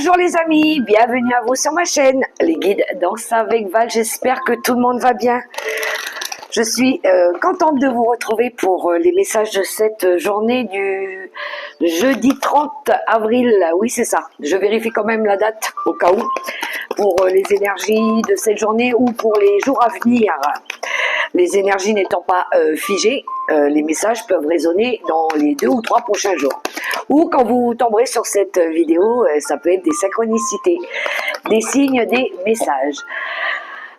Bonjour les amis, bienvenue à vous sur ma chaîne, les guides Danse avec Val, j'espère que tout le monde va bien. Je suis contente de vous retrouver pour les messages de cette journée du jeudi 30 avril, oui c'est ça, je vérifie quand même la date au cas où, pour les énergies de cette journée ou pour les jours à venir. Les énergies n'étant pas figées, les messages peuvent résonner dans les 2 ou 3 prochains jours. Ou quand vous tomberez sur cette vidéo, ça peut être des synchronicités, des signes, des messages.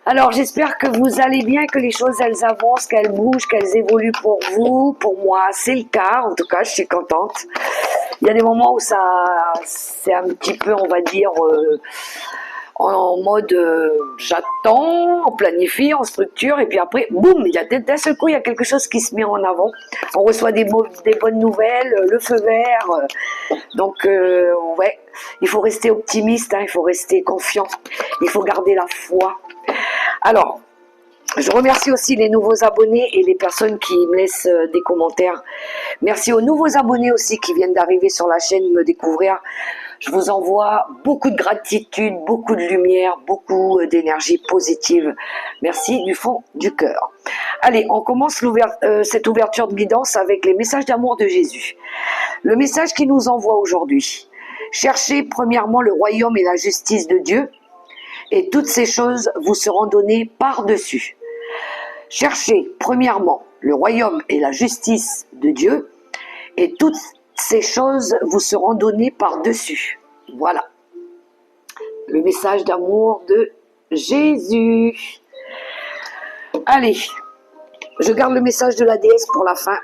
Alors j'espère que vous allez bien, que les choses elles avancent, qu'elles bougent, qu'elles évoluent pour vous. Pour moi c'est le cas, en tout cas je suis contente. Il y a des moments où ça c'est un petit peu, on va dire, en mode j'attends, on planifie, on structure, et puis après, boum, il y a d'un seul coup, il y a quelque chose qui se met en avant. On reçoit des bonnes nouvelles, le feu vert. Donc, ouais, il faut rester optimiste, hein, il faut rester confiant, il faut garder la foi. Alors, je remercie aussi les nouveaux abonnés et les personnes qui me laissent des commentaires. Merci aux nouveaux abonnés aussi qui viennent d'arriver sur la chaîne, me découvrir. Je vous envoie beaucoup de gratitude, beaucoup de lumière, beaucoup d'énergie positive. Merci du fond du cœur. Allez, on commence cette ouverture de guidance avec les messages d'amour de Jésus. Le message qu'il nous envoie aujourd'hui. Cherchez premièrement le royaume et la justice de Dieu, et toutes ces choses vous seront données par-dessus. Cherchez premièrement le royaume et la justice de Dieu, et toutes ces choses vous seront données par-dessus. Voilà. Le message d'amour de Jésus. Allez, je garde le message de la déesse pour la fin.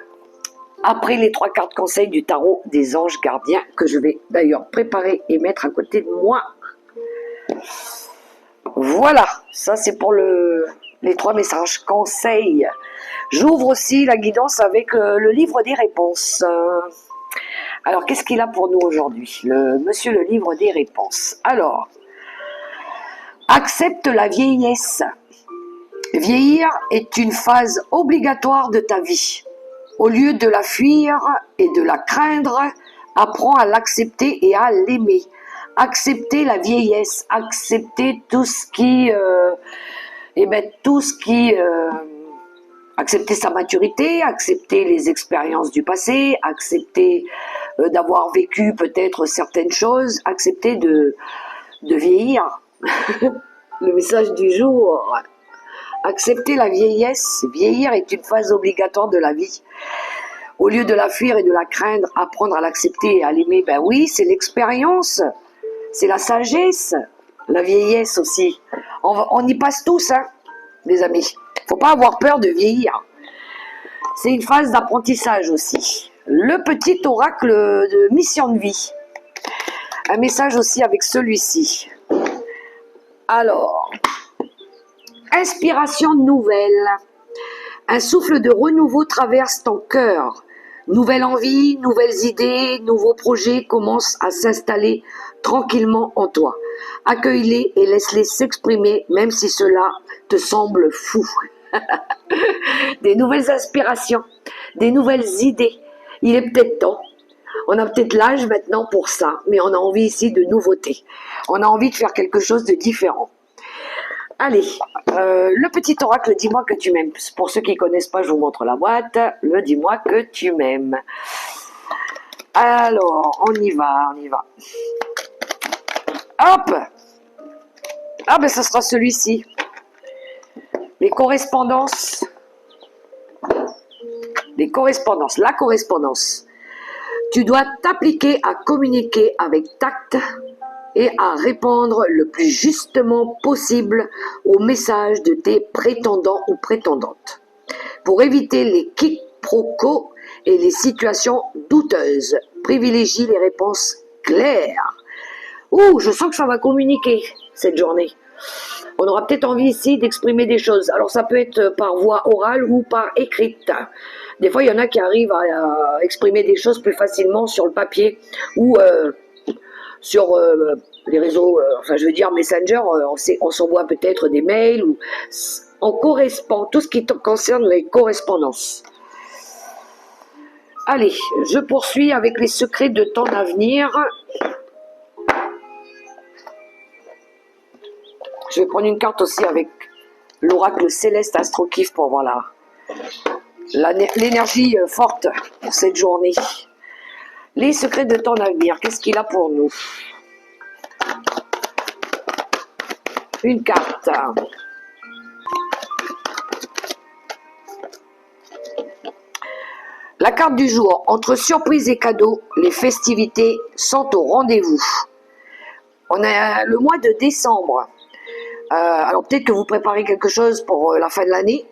Après les 3 cartes conseils du tarot des anges gardiens, que je vais d'ailleurs préparer et mettre à côté de moi. Voilà, ça c'est pour les 3 messages conseils. J'ouvre aussi la guidance avec le livre des réponses. Alors, qu'est-ce qu'il a pour nous aujourd'hui, monsieur le livre des réponses? Alors, accepte la vieillesse. Vieillir est une phase obligatoire de ta vie. Au lieu de la fuir et de la craindre, apprends à l'accepter et à l'aimer. Accepter la vieillesse, accepter tout ce qui... accepter sa maturité, accepter les expériences du passé, accepter d'avoir vécu peut-être certaines choses, accepter de vieillir. Le message du jour, accepter la vieillesse. Vieillir est une phase obligatoire de la vie. Au lieu de la fuir et de la craindre, apprendre à l'accepter et à l'aimer. Ben oui, c'est l'expérience, c'est la sagesse, la vieillesse aussi. On y passe tous, hein, les amis. Faut pas avoir peur de vieillir. C'est une phase d'apprentissage aussi. Le petit oracle de mission de vie. Un message aussi avec celui-ci. Alors, inspiration nouvelle. Un souffle de renouveau traverse ton cœur. Nouvelle envie, nouvelles idées, nouveaux projets commencent à s'installer tranquillement en toi. Accueille-les et laisse-les s'exprimer, même si cela te semble fou. Des nouvelles aspirations, des nouvelles idées. Il est peut-être temps. On a peut-être l'âge maintenant pour ça, mais on a envie ici de nouveautés. On a envie de faire quelque chose de différent. Allez, le petit oracle, dis-moi que tu m'aimes. Pour ceux qui ne connaissent pas, je vous montre la boîte. Le dis-moi que tu m'aimes. Alors, on y va, on y va. Hop! Ah ben, ce sera celui-ci. Les correspondances. Les correspondances, la correspondance. Tu dois t'appliquer à communiquer avec tact et à répondre le plus justement possible aux messages de tes prétendants ou prétendantes, pour éviter les quiproquos et les situations douteuses. Privilégie les réponses claires. Ouh, je sens que ça va communiquer cette journée. On aura peut-être envie ici d'exprimer des choses. Alors ça peut être par voie orale ou par écrite. Des fois, il y en a qui arrivent à exprimer des choses plus facilement sur le papier ou sur les réseaux, enfin je veux dire Messenger, on s'envoie peut-être des mails, ou on correspond, tout ce qui concerne les correspondances. Allez, je poursuis avec les secrets de ton avenir. Je vais prendre une carte aussi avec l'oracle céleste Astro-Kiff pour voir l'énergie forte pour cette journée. Les secrets de ton avenir, qu'est-ce qu'il a pour nous? Une carte. La carte du jour, entre surprise et cadeaux, les festivités sont au rendez-vous. On a le mois de décembre. Alors peut-être que vous préparez quelque chose pour la fin de l'année.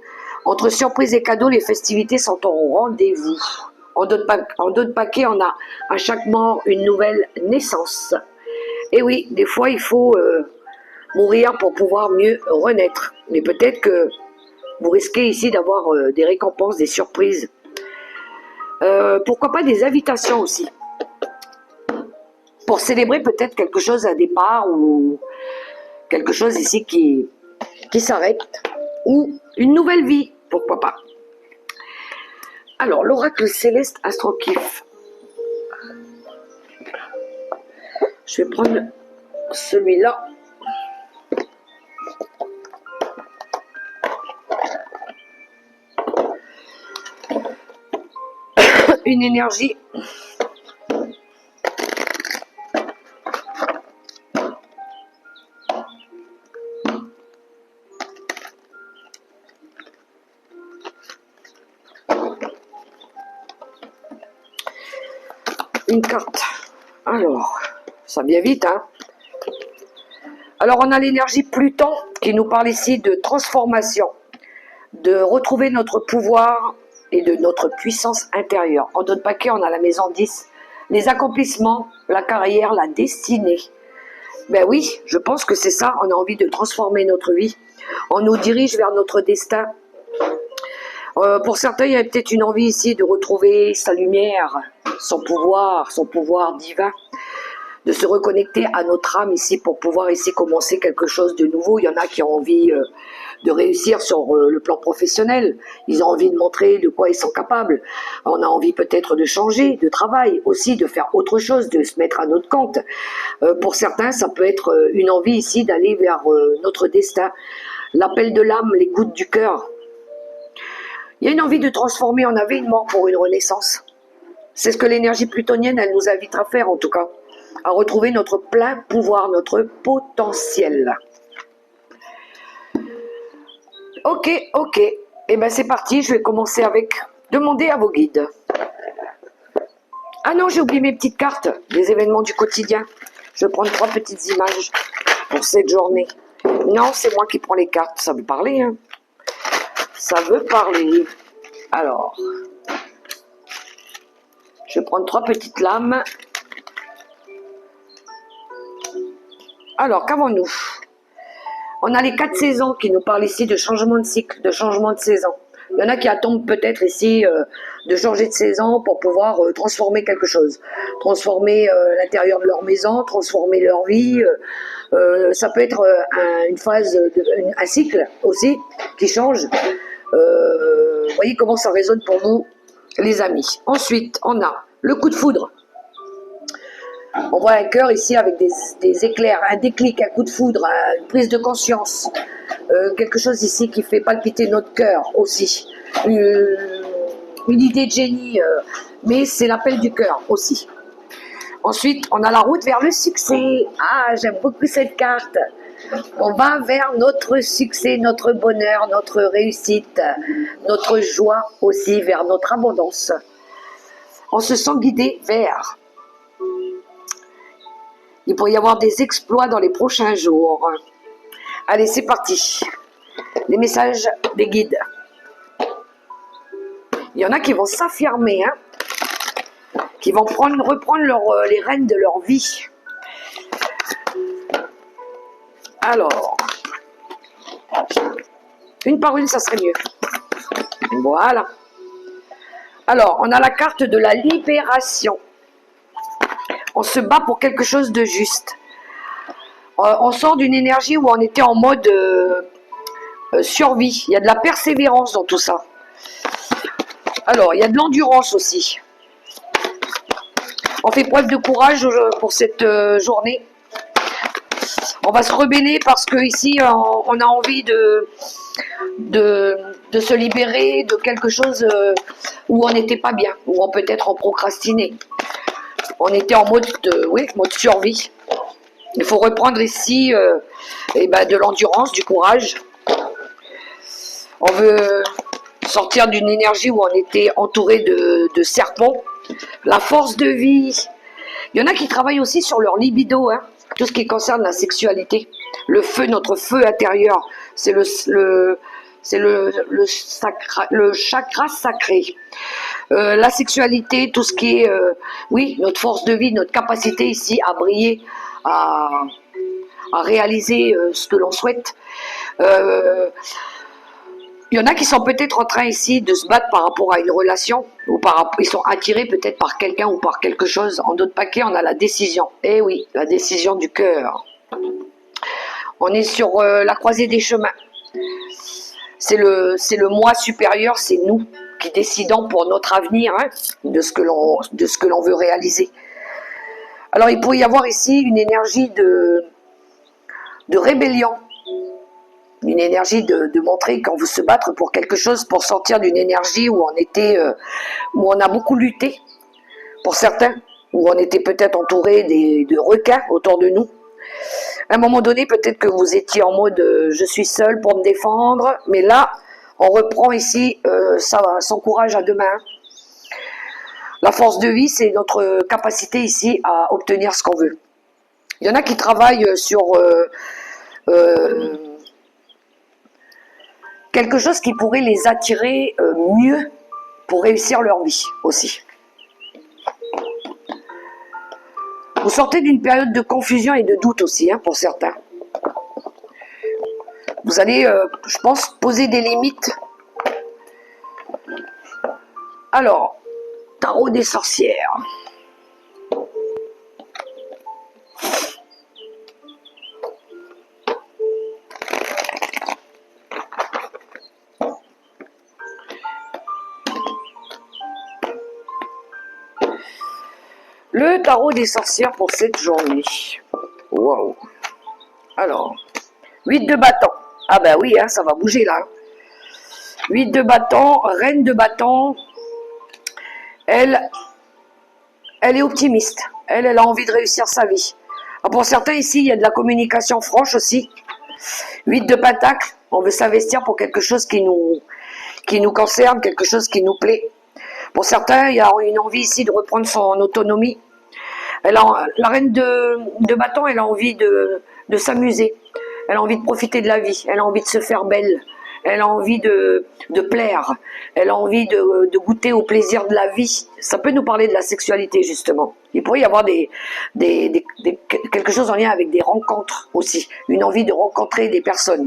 Entre surprise et cadeaux, les festivités sont au rendez-vous. En d'autres paquets, on a à chaque mort une nouvelle naissance. Et oui, des fois, il faut mourir pour pouvoir mieux renaître. Mais peut-être que vous risquez ici d'avoir des récompenses, des surprises. Pourquoi pas des invitations aussi, pour célébrer peut-être quelque chose à départ ou quelque chose ici qui s'arrête, ou une nouvelle vie, pourquoi pas. Alors, l'oracle céleste Astro-Kiff. Je vais prendre celui-là. Une énergie. Une carte. Alors, ça vient vite, hein. Alors, on a l'énergie Pluton qui nous parle ici de transformation, de retrouver notre pouvoir et de notre puissance intérieure. En d'autres paquets, on a la maison 10, les accomplissements, la carrière, la destinée. Ben oui, je pense que c'est ça, on a envie de transformer notre vie. On nous dirige vers notre destin. Pour certains, il y a peut-être une envie ici de retrouver sa lumière, son pouvoir divin, de se reconnecter à notre âme ici pour pouvoir ici commencer quelque chose de nouveau. Il y en a qui ont envie de réussir sur le plan professionnel. Ils ont envie de montrer de quoi ils sont capables. On a envie peut-être de changer de travail aussi, de faire autre chose, de se mettre à notre compte. Pour certains, ça peut être une envie ici d'aller vers notre destin. L'appel de l'âme, les gouttes du cœur. Il y a une envie de transformer en avait une mort pour une renaissance. C'est ce que l'énergie plutonienne, elle nous invite à faire en tout cas. À retrouver notre plein pouvoir, notre potentiel. Ok. Et bien c'est parti, je vais commencer avec demander à vos guides. Ah non, j'ai oublié mes petites cartes, des événements du quotidien. Je vais prendre 3 petites images pour cette journée. Non, c'est moi qui prends les cartes, ça veut parler, hein. Ça veut parler. Alors, je vais prendre 3 petites lames. Alors, qu'avons-nous? On a les 4 saisons qui nous parlent ici de changement de cycle, de changement de saison. Il y en a qui attendent peut-être ici de changer de saison pour pouvoir transformer quelque chose. Transformer l'intérieur de leur maison, transformer leur vie. Ça peut être une phase, un cycle aussi qui change. Vous voyez comment ça résonne pour vous, les amis. Ensuite, on a le coup de foudre. On voit un cœur ici avec des éclairs, un déclic, un coup de foudre, une prise de conscience. Quelque chose ici qui fait palpiter notre cœur aussi. Une idée de génie, mais c'est l'appel du cœur aussi. Ensuite, on a la route vers le succès. Ah, j'aime beaucoup cette carte. On va vers notre succès, notre bonheur, notre réussite, notre joie aussi, vers notre abondance. On se sent guidé vers. Il pourrait y avoir des exploits dans les prochains jours. Allez, c'est parti. Les messages des guides. Il y en a qui vont s'affirmer, hein, qui vont reprendre les rênes de leur vie. Alors, une par une, ça serait mieux. Voilà. Alors, on a la carte de la libération. On se bat pour quelque chose de juste. On sort d'une énergie où on était en mode survie. Il y a de la persévérance dans tout ça. Alors, il y a de l'endurance aussi. On fait preuve de courage pour cette journée. On va se rebeller parce que ici on a envie de se libérer de quelque chose où on n'était pas bien, où on peut-être en procrastiné. On était en mode mode survie. Il faut reprendre ici de l'endurance, du courage. On veut sortir d'une énergie où on était entouré de serpents. La force de vie. Il y en a qui travaillent aussi sur leur libido, hein, tout ce qui concerne la sexualité. Le feu, notre feu intérieur, c'est le chakra sacré. La sexualité, tout ce qui est, notre force de vie, notre capacité ici à briller, à réaliser ce que l'on souhaite. Il y en a qui sont peut-être en train ici de se battre par rapport à une relation, ou ils sont attirés peut-être par quelqu'un ou par quelque chose. En d'autres paquets, on a la décision. Eh oui, la décision du cœur. On est sur la croisée des chemins. C'est le moi supérieur, c'est nous qui décidons pour notre avenir, hein, de ce que l'on veut réaliser. Alors il pourrait y avoir ici une énergie de rébellion, une énergie de montrer qu'on veut se battre pour quelque chose, pour sortir d'une énergie où où on a beaucoup lutté, pour certains, où on était peut-être entouré de requins autour de nous. À un moment donné, peut-être que vous étiez en mode je suis seul pour me défendre, mais là, on reprend ici son courage à deux mains. La force de vie, c'est notre capacité ici à obtenir ce qu'on veut. Il y en a qui travaillent sur quelque chose qui pourrait les attirer mieux pour réussir leur vie aussi. Vous sortez d'une période de confusion et de doute aussi, hein, pour certains. Vous allez, je pense, poser des limites. Alors, tarot des sorcières. Le tarot des sorcières pour cette journée. Waouh. Alors, 8 de bâton. Ah ben oui, hein, ça va bouger là. 8 de bâton, reine de bâton. Elle est optimiste. Elle a envie de réussir sa vie. Alors pour certains ici, il y a de la communication franche aussi. 8 de pentacle. On veut s'investir pour quelque chose qui nous concerne, quelque chose qui nous plaît. Pour certains, il y a une envie ici de reprendre son autonomie. La reine de bâton, elle a envie de s'amuser. Elle a envie de profiter de la vie. Elle a envie de se faire belle. Elle a envie de plaire. Elle a envie de goûter au plaisir de la vie. Ça peut nous parler de la sexualité, justement. Il pourrait y avoir quelque chose en lien avec des rencontres aussi. Une envie de rencontrer des personnes.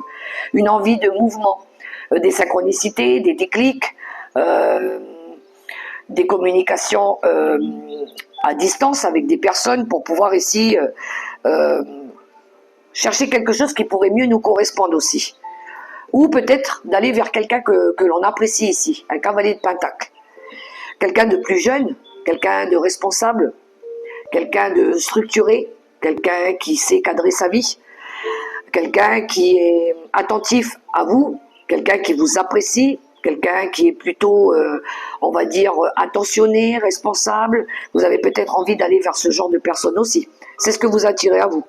Une envie de mouvement. Des synchronicités, des déclics. Des communications à distance avec des personnes pour pouvoir ici chercher quelque chose qui pourrait mieux nous correspondre aussi. Ou peut-être d'aller vers quelqu'un que l'on apprécie ici, un cavalier de pentacle. Quelqu'un de plus jeune, quelqu'un de responsable, quelqu'un de structuré, quelqu'un qui sait cadrer sa vie, quelqu'un qui est attentif à vous, quelqu'un qui vous apprécie, quelqu'un qui est plutôt, on va dire, attentionné, responsable. Vous avez peut-être envie d'aller vers ce genre de personne aussi. C'est ce que vous attirez à vous.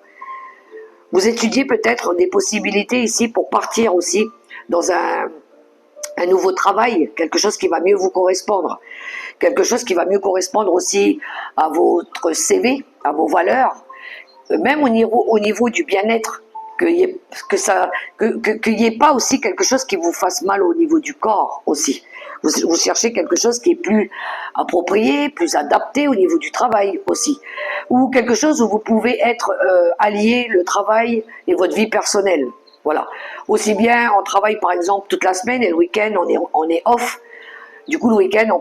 Vous étudiez peut-être des possibilités ici pour partir aussi dans un nouveau travail, quelque chose qui va mieux vous correspondre. Quelque chose qui va mieux correspondre aussi à votre CV, à vos valeurs, même au niveau du bien-être. Qu'il n'y ait pas aussi quelque chose qui vous fasse mal au niveau du corps aussi. Vous cherchez quelque chose qui est plus approprié, plus adapté au niveau du travail aussi. Ou quelque chose où vous pouvez être allié le travail et votre vie personnelle. Voilà. Aussi bien on travaille par exemple toute la semaine et le week-end on est off. Du coup le week-end on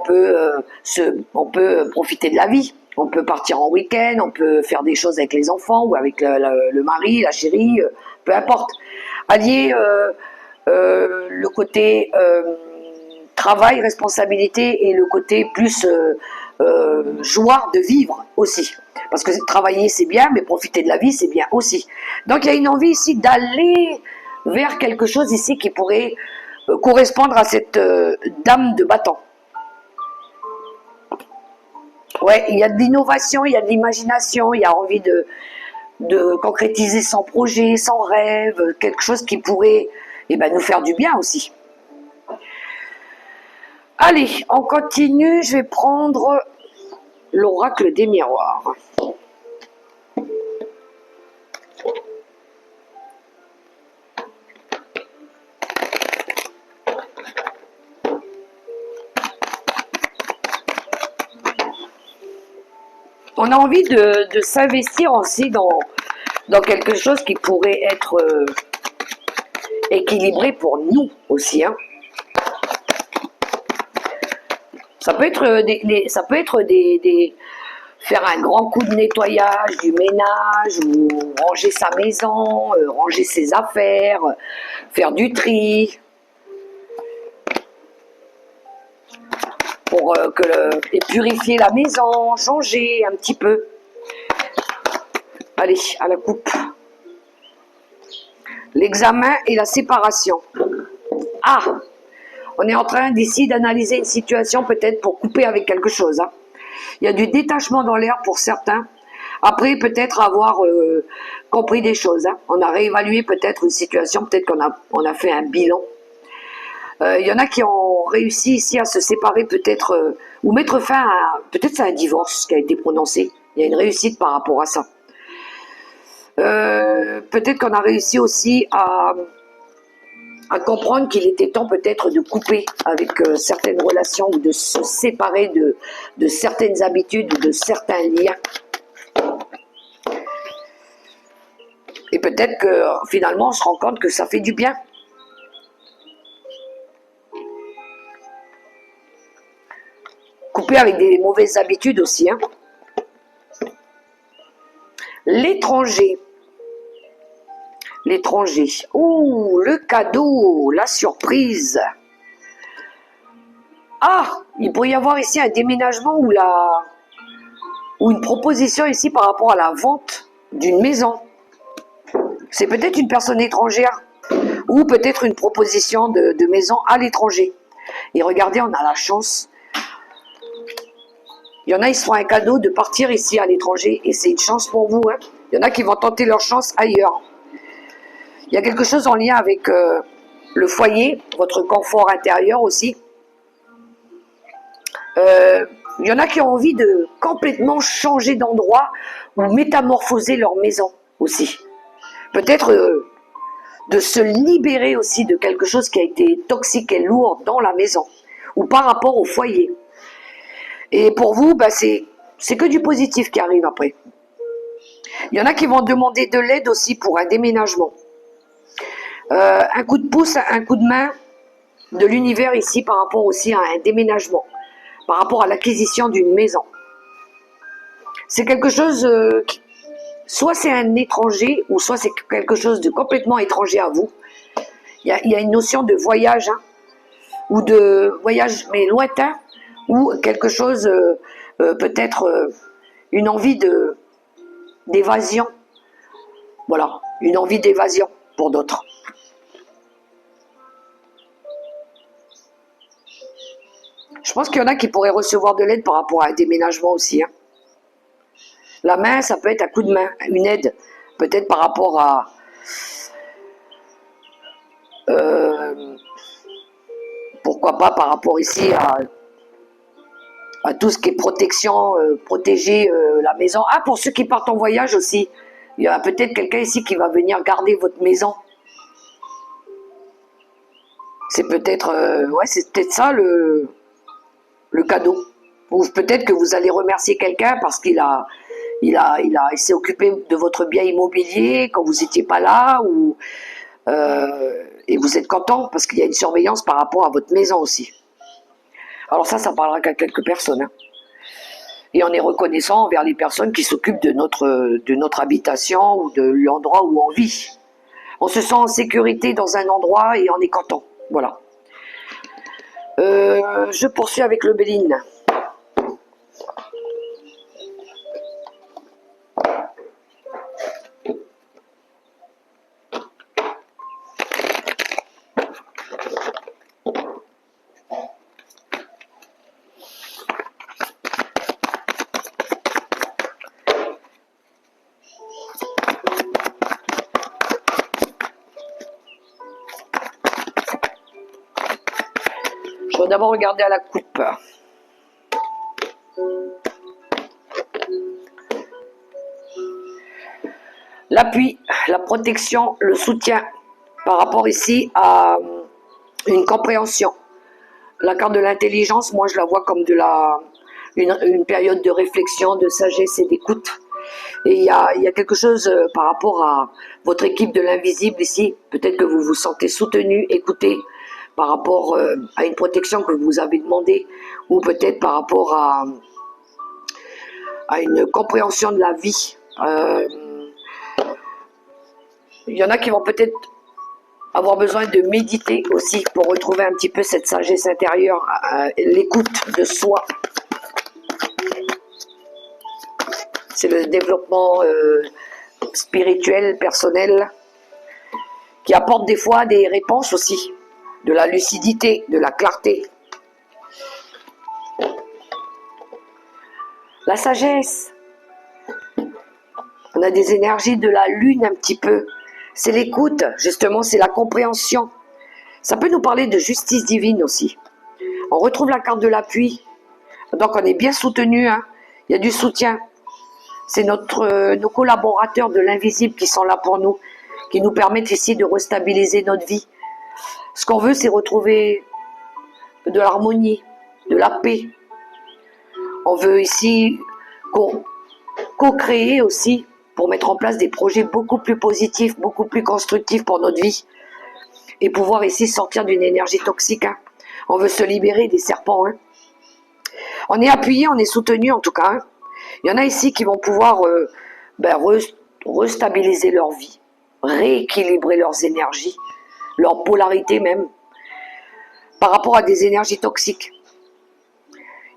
peut profiter de la vie. On peut partir en week-end, on peut faire des choses avec les enfants ou avec le mari, la chérie, peu importe. Allier le côté travail, responsabilité et le côté plus joie de vivre aussi. Parce que travailler, c'est bien, mais profiter de la vie, c'est bien aussi. Donc, il y a une envie ici d'aller vers quelque chose ici qui pourrait correspondre à cette dame de bâton. Ouais, il y a de l'innovation, il y a de l'imagination, il y a envie de concrétiser son projet, son rêve, quelque chose qui pourrait nous faire du bien aussi. Allez, on continue, je vais prendre l'oracle des miroirs. On a envie de s'investir aussi dans quelque chose qui pourrait être équilibré pour nous aussi. Hein. Ça peut être faire un grand coup de nettoyage, du ménage, ou ranger sa maison, ranger ses affaires, faire du tri. Pour et purifier la maison, changer un petit peu. Allez, à la coupe. L'examen et la séparation. Ah, on est en train d'ici d'analyser une situation peut-être pour couper avec quelque chose. Hein. Il y a du détachement dans l'air pour certains. Après, peut-être avoir compris des choses. Hein. On a réévalué peut-être une situation, peut-être qu'on a fait un bilan. Il y en a qui ont réussi ici à se séparer peut-être, ou mettre fin à, peut-être c'est un divorce qui a été prononcé. Il y a une réussite par rapport à ça. Peut-être qu'on a réussi aussi à comprendre qu'il était temps peut-être de couper avec certaines relations ou de se séparer de certaines habitudes ou de certains liens. Et peut-être que finalement on se rend compte que ça fait du bien. Couper avec des mauvaises habitudes aussi. Hein. L'étranger. L'étranger. Ouh, le cadeau, la surprise. Ah, il pourrait y avoir ici un déménagement ou une proposition ici par rapport à la vente d'une maison. C'est peut-être une personne étrangère ou peut-être une proposition de maison à l'étranger. Et regardez, on a la chance. Il y en a, ils se font un cadeau de partir ici à l'étranger et c'est une chance pour vous. Hein. Il y en a qui vont tenter leur chance ailleurs. Il y a quelque chose en lien avec le foyer, votre confort intérieur aussi. Il y en a qui ont envie de complètement changer d'endroit ou métamorphoser leur maison aussi. Peut-être de se libérer aussi de quelque chose qui a été toxique et lourd dans la maison ou par rapport au foyer. Et pour vous, c'est que du positif qui arrive après. Il y en a qui vont demander de l'aide aussi pour un déménagement. Un coup de pouce, un coup de main de l'univers ici par rapport aussi à un déménagement, par rapport à l'acquisition d'une maison. C'est quelque chose, soit c'est un étranger, ou soit c'est quelque chose de complètement étranger à vous. Il y a une notion de voyage, hein, ou de voyage mais lointain, ou quelque chose, peut-être une envie d'évasion. Voilà, une envie d'évasion pour d'autres. Je pense qu'il y en a qui pourraient recevoir de l'aide par rapport à un déménagement aussi. Hein. La main, ça peut être un coup de main, une aide, peut-être par rapport à pourquoi pas par rapport ici à tout ce qui est protection, protéger la maison. Ah, pour ceux qui partent en voyage aussi, il y a peut-être quelqu'un ici qui va venir garder votre maison. C'est peut-être c'est peut-être ça le cadeau. Ou peut-être que vous allez remercier quelqu'un parce qu'il s'est occupé de votre bien immobilier quand vous n'étiez pas là, ou et vous êtes content parce qu'il y a une surveillance par rapport à votre maison aussi. Alors ça parlera qu'à quelques personnes. Hein. Et on est reconnaissant envers les personnes qui s'occupent de notre habitation ou de l'endroit où on vit. On se sent en sécurité dans un endroit et on est content. Voilà. Je poursuis avec le Béline. d'abord regarder à la coupe. L'appui, la protection, le soutien par rapport ici à une compréhension. La carte de l'intelligence, moi je la vois comme une période de réflexion, de sagesse et d'écoute. Et il y a quelque chose par rapport à votre équipe de l'invisible ici. Peut-être que vous vous sentez soutenu, écouté par rapport à une protection que vous avez demandée, ou peut-être par rapport à une compréhension de la vie. Il y en a qui vont peut-être avoir besoin de méditer aussi pour retrouver un petit peu cette sagesse intérieure, l'écoute de soi. C'est le développement spirituel, personnel, qui apporte des fois des réponses aussi, de la lucidité, de la clarté. La sagesse. On a des énergies de la lune un petit peu. C'est l'écoute, justement, c'est la compréhension. Ça peut nous parler de justice divine aussi. On retrouve la carte de l'appui. Donc on est bien soutenu, hein. Il y a du soutien. C'est nos collaborateurs de l'invisible qui sont là pour nous, qui nous permettent ici de restabiliser notre vie. Ce qu'on veut, c'est retrouver de l'harmonie, de la paix. On veut ici co-créer aussi pour mettre en place des projets beaucoup plus positifs, beaucoup plus constructifs pour notre vie et pouvoir ici sortir d'une énergie toxique. Hein. On veut se libérer des serpents. Hein. On est appuyé, on est soutenu en tout cas. Hein. Il y en a ici qui vont pouvoir restabiliser leur vie, rééquilibrer leurs énergies, leur polarité même, par rapport à des énergies toxiques.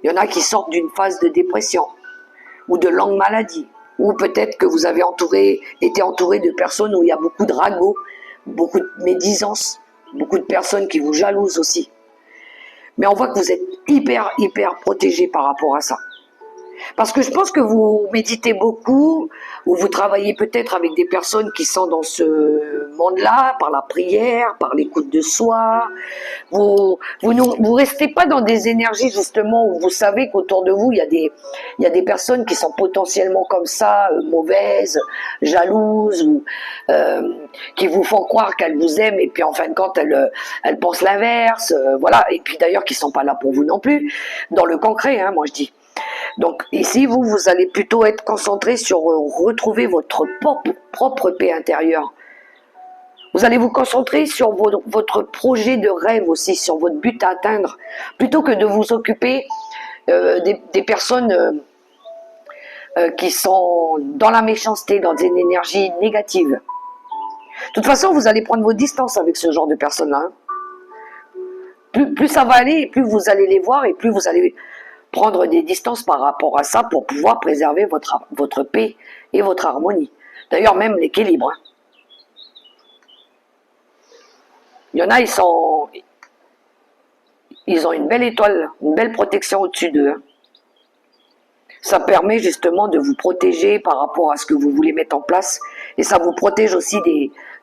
Il y en a qui sortent d'une phase de dépression ou de longue maladie, ou peut-être que vous avez été entouré de personnes où il y a beaucoup de ragots, beaucoup de médisance, beaucoup de personnes qui vous jalousent aussi. Mais on voit que vous êtes hyper protégé par rapport à ça. Parce que je pense que vous méditez beaucoup, ou vous travaillez peut-être avec des personnes qui sont dans ce monde-là, par la prière, par l'écoute de soi. Vous restez pas dans des énergies justement où vous savez qu'autour de vous, il y a des personnes qui sont potentiellement comme ça, mauvaises, jalouses, ou qui vous font croire qu'elles vous aiment, et puis en fin de compte, elles pensent l'inverse, voilà. Et puis d'ailleurs, qui sont pas là pour vous non plus, dans le concret, hein, moi je dis. Donc ici, vous allez plutôt être concentré sur retrouver votre propre paix intérieure. Vous allez vous concentrer sur votre projet de rêve aussi, sur votre but à atteindre, plutôt que de vous occuper des personnes qui sont dans la méchanceté, dans une énergie négative. De toute façon, vous allez prendre vos distances avec ce genre de personnes-là. Hein. Plus ça va aller, et plus vous allez les voir, et plus vous allez prendre des distances par rapport à ça pour pouvoir préserver votre paix et votre harmonie. D'ailleurs, même l'équilibre. Hein. Il y en a, ils ont une belle étoile, une belle protection au-dessus d'eux. Hein. Ça permet justement de vous protéger par rapport à ce que vous voulez mettre en place. Et ça vous protège aussi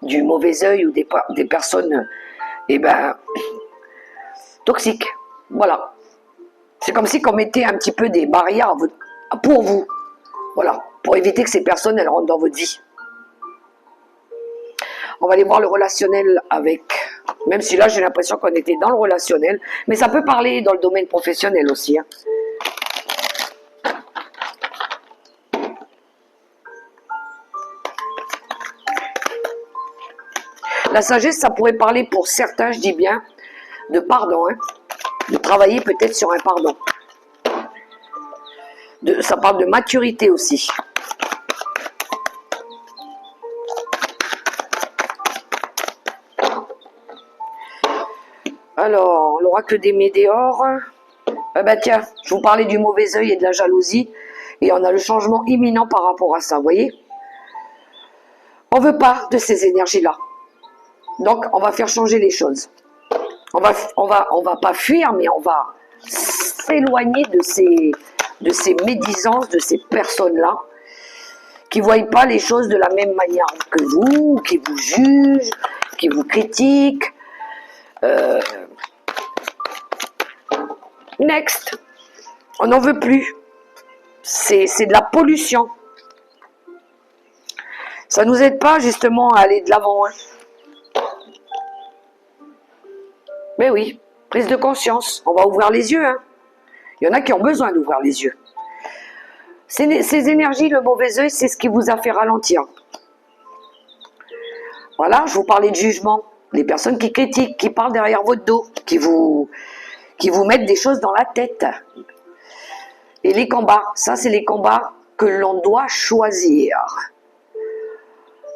du mauvais œil ou des personnes toxiques. Voilà. C'est comme si on mettait un petit peu des barrières pour vous. Voilà. Pour éviter que ces personnes, elles rentrent dans votre vie. On va aller voir le relationnel avec... Même si là, j'ai l'impression qu'on était dans le relationnel. Mais ça peut parler dans le domaine professionnel aussi. Hein. La sagesse, ça pourrait parler pour certains, je dis bien, de pardon. Hein. De travailler peut-être sur un pardon. Ça parle de maturité aussi. Alors, l'oracle des météores. Ah bah tiens, je vous parlais du mauvais œil et de la jalousie. Et on a le changement imminent par rapport à ça, vous voyez. On ne veut pas de ces énergies-là. Donc, on va faire changer les choses. On va pas fuir, mais on va s'éloigner de ces médisances, de ces personnes-là, qui ne voient pas les choses de la même manière que vous, qui vous jugent, qui vous critiquent. Next. On n'en veut plus. C'est de la pollution. Ça nous aide pas justement à aller de l'avant. Hein. Mais oui, prise de conscience. On va ouvrir les yeux. Hein. Il y en a qui ont besoin d'ouvrir les yeux. Ces énergies, le mauvais œil, c'est ce qui vous a fait ralentir. Voilà, je vous parlais de jugement. Les personnes qui critiquent, qui parlent derrière votre dos, qui vous mettent des choses dans la tête. Et les combats, ça c'est les combats que l'on doit choisir.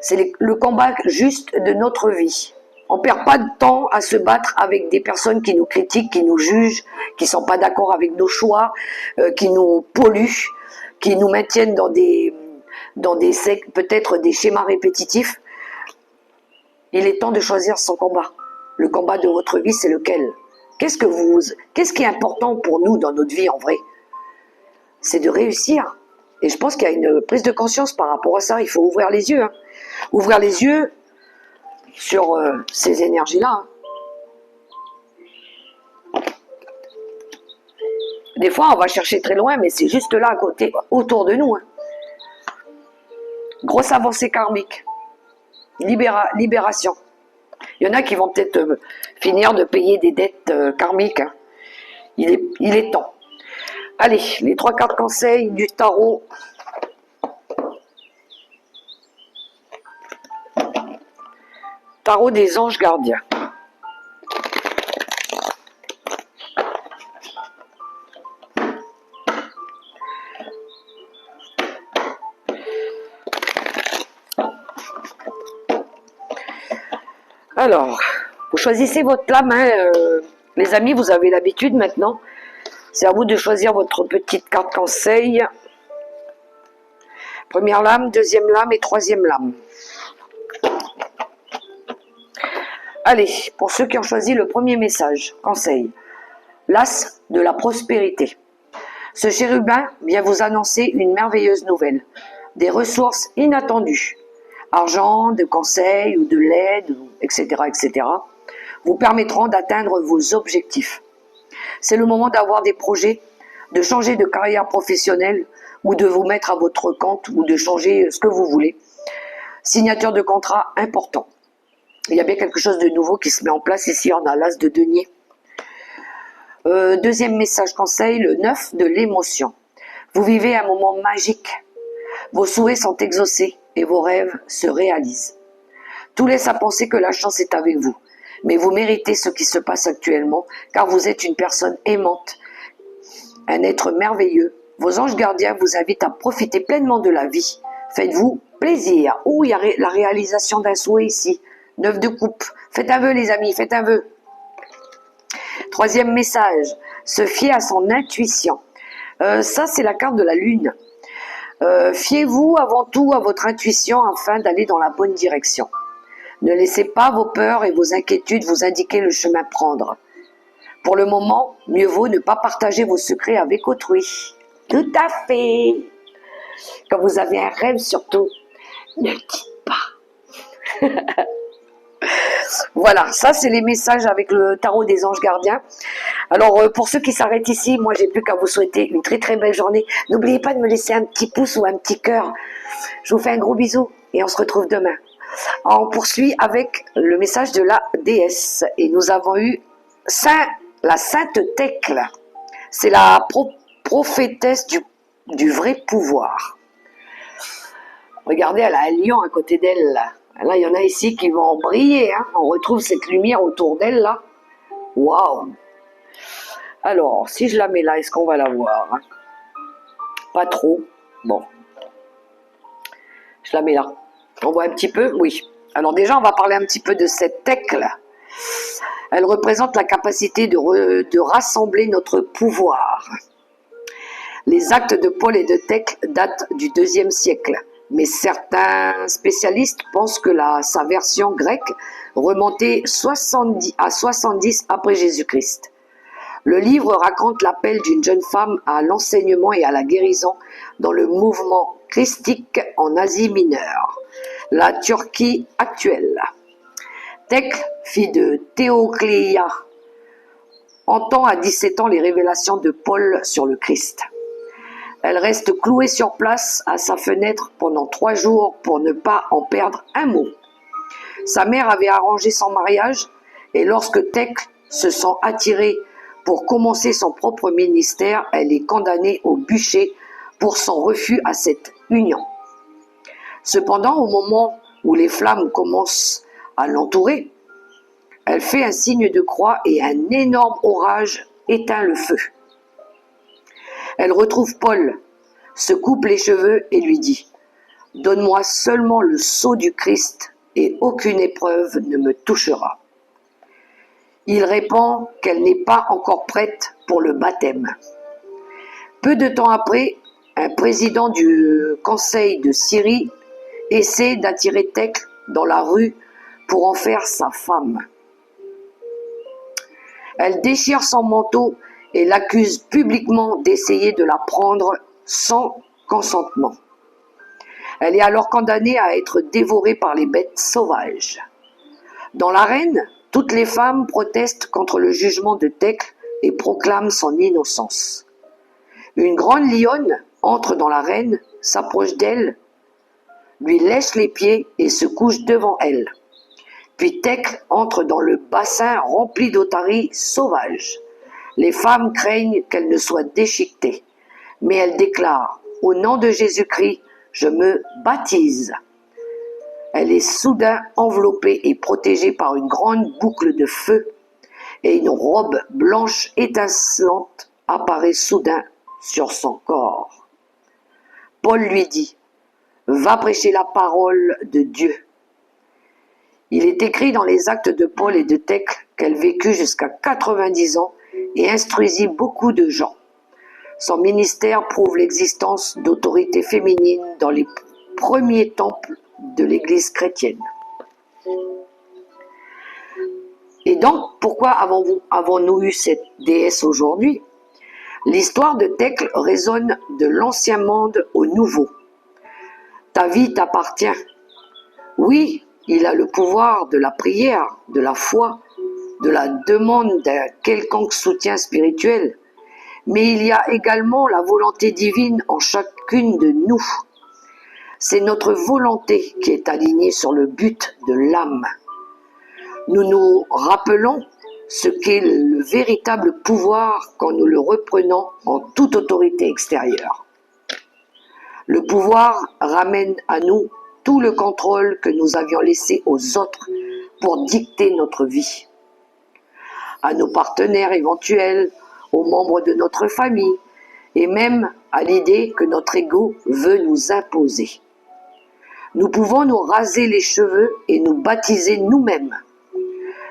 C'est le combat juste de notre vie. On ne perd pas de temps à se battre avec des personnes qui nous critiquent, qui nous jugent, qui ne sont pas d'accord avec nos choix, qui nous polluent, qui nous maintiennent dans peut-être des schémas répétitifs. Il est temps de choisir son combat. Le combat de votre vie, c'est lequel? Qu'est-ce qui est important pour nous dans notre vie en vrai? C'est de réussir. Et je pense qu'il y a une prise de conscience par rapport à ça. Il faut ouvrir les yeux. Hein. Ouvrir les yeux sur ces énergies-là. Hein. Des fois, on va chercher très loin, mais c'est juste là, à côté, autour de nous. Hein. Grosse avancée karmique. Libération. Il y en a qui vont peut-être finir de payer des dettes karmiques. Hein. Il est temps. Allez, les 3 cartes conseils du tarot. Tarot des anges gardiens. Alors, vous choisissez votre lame, hein, les amis, vous avez l'habitude maintenant. C'est à vous de choisir votre petite carte conseil. Première lame, deuxième lame et troisième lame. Allez, pour ceux qui ont choisi le premier message, conseil. L'as de la prospérité. Ce chérubin vient vous annoncer une merveilleuse nouvelle. Des ressources inattendues. Argent, de conseils ou de l'aide, etc., etc. vous permettront d'atteindre vos objectifs. C'est le moment d'avoir des projets, de changer de carrière professionnelle ou de vous mettre à votre compte ou de changer ce que vous voulez. Signature de contrat important. Il y a bien quelque chose de nouveau qui se met en place ici. On a l'as de denier. Deuxième message conseil, le 9 de l'émotion. Vous vivez un moment magique. Vos souhaits sont exaucés et vos rêves se réalisent. Tout laisse à penser que la chance est avec vous. Mais vous méritez ce qui se passe actuellement, car vous êtes une personne aimante, un être merveilleux. Vos anges gardiens vous invitent à profiter pleinement de la vie. Faites-vous plaisir. Oh, il y a la réalisation d'un souhait ici. 9 de coupe. Faites un vœu, les amis, faites un vœu. Troisième message, se fier à son intuition. Ça, c'est la carte de la lune. Fiez-vous avant tout à votre intuition afin d'aller dans la bonne direction. Ne laissez pas vos peurs et vos inquiétudes vous indiquer le chemin à prendre. Pour le moment, mieux vaut ne pas partager vos secrets avec autrui. Tout à fait. Quand vous avez un rêve, surtout, ne le dites pas. Voilà, ça c'est les messages avec le tarot des anges gardiens. Alors pour ceux qui s'arrêtent ici, moi j'ai plus qu'à vous souhaiter une très très belle journée. N'oubliez pas de me laisser un petit pouce ou un petit cœur. Je vous fais un gros bisou et on se retrouve demain. On poursuit avec le message de la déesse et nous avons eu la sainte Thècle. C'est la prophétesse du vrai pouvoir. Regardez, elle a un lion à côté d'elle là. Là, il y en a ici qui vont briller. Hein. On retrouve cette lumière autour d'elle, là. Waouh! Alors, si je la mets là, est-ce qu'on va la voir? Hein? Pas trop. Bon. Je la mets là. On voit un petit peu? Oui. Alors déjà, on va parler un petit peu de cette Thècle. Elle représente la capacité de rassembler notre pouvoir. Les actes de Paul et de Thècle datent du IIe siècle. Mais certains spécialistes pensent que sa version grecque remontait à 70 après Jésus-Christ. Le livre raconte l'appel d'une jeune femme à l'enseignement et à la guérison dans le mouvement christique en Asie mineure, la Turquie actuelle. Thècle, fille de Théocléa entend à 17 ans les révélations de Paul sur le Christ. Elle reste clouée sur place à sa fenêtre pendant 3 jours pour ne pas en perdre un mot. Sa mère avait arrangé son mariage et lorsque Thècle se sent attirée pour commencer son propre ministère, elle est condamnée au bûcher pour son refus à cette union. Cependant, au moment où les flammes commencent à l'entourer, elle fait un signe de croix et un énorme orage éteint le feu. Elle retrouve Paul, se coupe les cheveux et lui dit « Donne-moi seulement le sceau du Christ et aucune épreuve ne me touchera. » Il répond qu'elle n'est pas encore prête pour le baptême. Peu de temps après, un président du conseil de Syrie essaie d'attirer Thècle dans la rue pour en faire sa femme. Elle déchire son manteau et l'accuse publiquement d'essayer de la prendre sans consentement. Elle est alors condamnée à être dévorée par les bêtes sauvages. Dans l'arène, toutes les femmes protestent contre le jugement de Thècle et proclament son innocence. Une grande lionne entre dans l'arène, s'approche d'elle, lui lèche les pieds et se couche devant elle. Puis Thècle entre dans le bassin rempli d'otaries sauvages. Les femmes craignent qu'elle ne soit déchiquetée, mais elle déclare « Au nom de Jésus-Christ, je me baptise ». Elle est soudain enveloppée et protégée par une grande boucle de feu et une robe blanche étincelante apparaît soudain sur son corps. Paul lui dit « Va prêcher la parole de Dieu ». Il est écrit dans les actes de Paul et de Thècle qu'elle vécut jusqu'à 90 ans et instruisit beaucoup de gens. Son ministère prouve l'existence d'autorités féminines dans les premiers temples de l'Église chrétienne. Et donc, pourquoi avons-nous eu cette déesse aujourd'hui? L'histoire de Thècle résonne de l'ancien monde au nouveau. Ta vie t'appartient. Oui, il a le pouvoir de la prière, de la foi, de la demande d'un quelconque soutien spirituel, mais il y a également la volonté divine en chacune de nous. C'est notre volonté qui est alignée sur le but de l'âme. Nous nous rappelons ce qu'est le véritable pouvoir quand nous le reprenons en toute autorité extérieure. Le pouvoir ramène à nous tout le contrôle que nous avions laissé aux autres pour dicter notre vie. À nos partenaires éventuels, aux membres de notre famille, et même à l'idée que notre ego veut nous imposer. Nous pouvons nous raser les cheveux et nous baptiser nous-mêmes.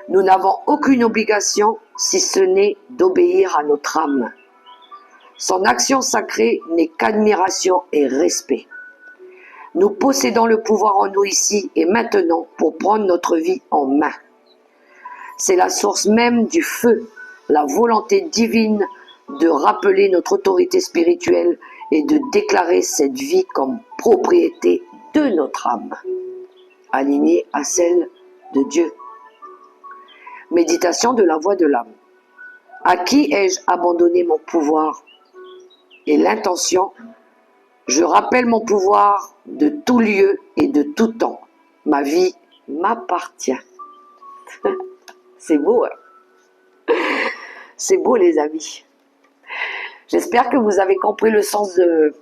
Nous n'avons aucune obligation si ce n'est d'obéir à notre âme. Son action sacrée n'est qu'admiration et respect. Nous possédons le pouvoir en nous ici et maintenant pour prendre notre vie en main. C'est la source même du feu, la volonté divine de rappeler notre autorité spirituelle et de déclarer cette vie comme propriété de notre âme, alignée à celle de Dieu. Méditation de la voix de l'âme. À qui ai-je abandonné mon pouvoir? Et l'intention, je rappelle mon pouvoir de tout lieu et de tout temps. Ma vie m'appartient. C'est beau, hein? C'est beau, les amis. J'espère que vous avez compris le sens de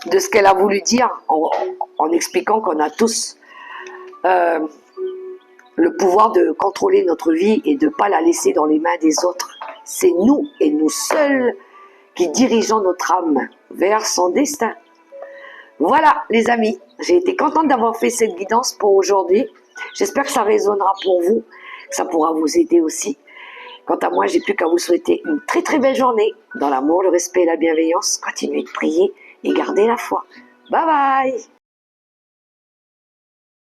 ce qu'elle a voulu dire en expliquant qu'on a tous le pouvoir de contrôler notre vie et de ne pas la laisser dans les mains des autres. C'est nous et nous seuls qui dirigeons notre âme vers son destin. Voilà, les amis, j'ai été contente d'avoir fait cette guidance pour aujourd'hui. J'espère que ça résonnera pour vous, que ça pourra vous aider aussi. Quant à moi, j'ai plus qu'à vous souhaiter une très très belle journée. Dans l'amour, le respect et la bienveillance, continuez de prier et gardez la foi. Bye bye!